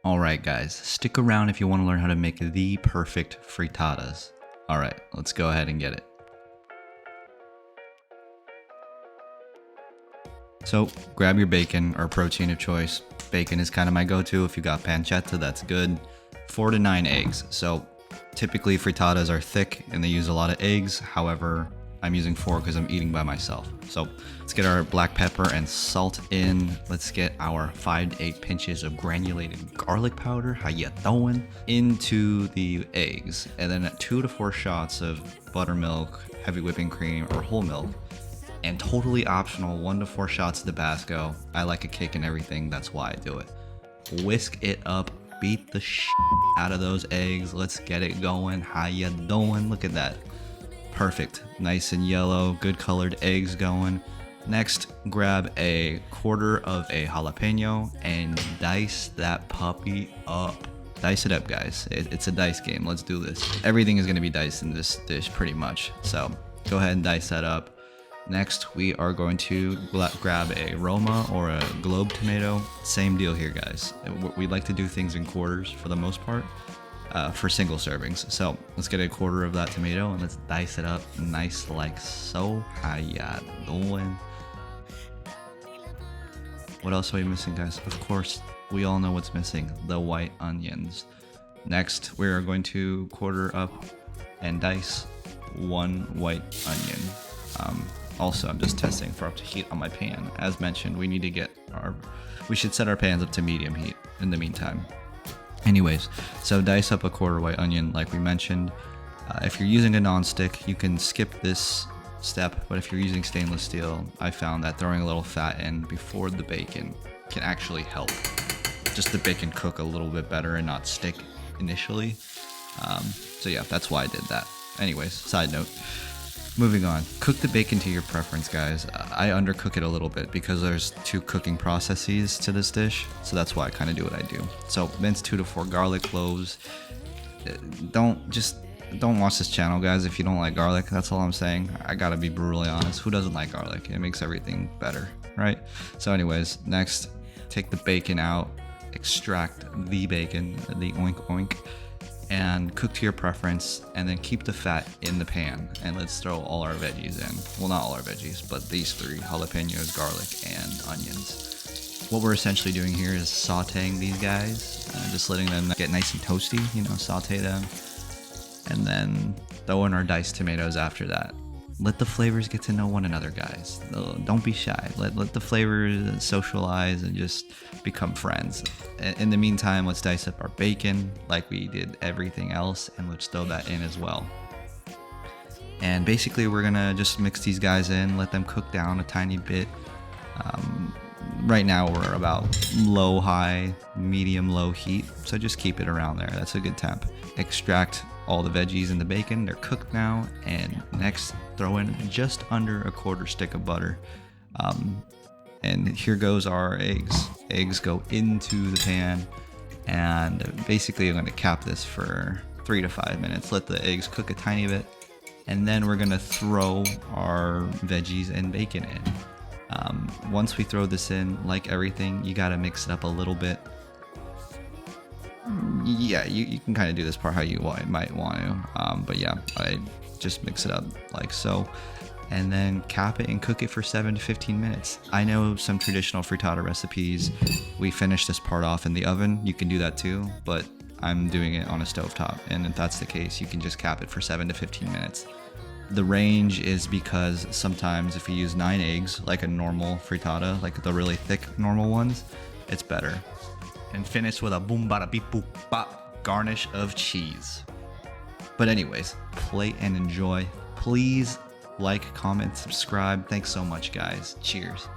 Alright guys, stick around if you want to learn how to make the perfect frittatas. Alright, let's go ahead and get it. So grab your bacon or protein of choice. Bacon is kind of my go-to. If you got pancetta, that's good. 4 to 9 eggs. So typically frittatas are thick and they use a lot of eggs. However, I'm using 4 because I'm eating by myself. So let's get our black pepper and salt in. Let's get our 5 to 8 pinches of granulated garlic powder, how you doing, into the eggs. And then 2 to 4 shots of buttermilk, heavy whipping cream, or whole milk. And totally optional, 1 to 4 shots of Tabasco. I like a kick and everything, that's why I do it. Whisk it up, beat the shit out of those eggs. Let's get it going. How you doing? Look at that. Perfect, nice and yellow, good colored eggs going. Next, grab a quarter of a jalapeno and dice that puppy up. Dice it up, guys. It's a dice game. Let's do this. Everything is going to be diced in this dish pretty much. So go ahead and dice that up. Next, we are going to grab a Roma or a globe tomato. Same deal here, guys. We like to do things in quarters for the most part. For single servings. So let's get a quarter of that tomato and let's dice it up nice like so. How ya doing? What else are we missing, guys? Of course, we all know what's missing, the white onions. Next, we are going to quarter up and dice 1 white onion. Also, I'm just testing for up to heat on my pan. As mentioned, we should set our pans up to medium heat in the meantime. Anyways, so dice up a quarter white onion like we mentioned. If you're using a non-stick, you can skip this step, but if you're using stainless steel, I found that throwing a little fat in before the bacon can actually help just the bacon cook a little bit better and not stick initially. So yeah, that's why I did that. Anyways, side note. Moving on, cook the bacon to your preference, guys. I undercook it a little bit because there's 2 cooking processes to this dish, so that's why I kind of do what I do. So mince 2 to 4 garlic cloves. Don't watch this channel, guys, if you don't like garlic. That's all I'm saying. I gotta be brutally honest. Who doesn't like garlic? It makes everything better, right? So anyways, next, take the bacon out, extract the bacon, the oink oink, and cook to your preference, and then keep the fat in the pan. And let's throw all our veggies in. Well, not all our veggies, but these 3: jalapenos, garlic, and onions. What we're essentially doing here is sauteing these guys, just letting them get nice and toasty, saute them, and then throw in our diced tomatoes after that. Let the flavors get to know one another, guys. Don't be shy. Let the flavors socialize and just become friends. In the meantime, let's dice up our bacon like we did everything else, and let's throw that in as well. And basically, we're gonna just mix these guys in, let them cook down a tiny bit. Right now, we're about low-high, medium-low heat, so just keep it around there. That's a good temp. Extract all the veggies and the bacon. They're cooked now, and next throw in just under a quarter stick of butter. And here goes our eggs. Eggs go into the pan, and basically I'm going to cap this for 3 to 5 minutes. Let the eggs cook a tiny bit, and then we're going to throw our veggies and bacon in. Once we throw this in, like everything, you got to mix it up a little bit. Yeah, you can kind of do this part how you might want to, but yeah, I just mix it up like so, and then cap it and cook it for 7 to 15 minutes. I know some traditional frittata recipes, we finish this part off in the oven. You can do that too, but I'm doing it on a stovetop, and if that's the case, you can just cap it for 7 to 15 minutes. The range is because sometimes if you use 9 eggs, like a normal frittata, like the really thick normal ones, it's better. And finish with a boom bada beep boop bop garnish of cheese. But anyways, plate and enjoy. Please like, comment, subscribe. Thanks so much, guys. Cheers.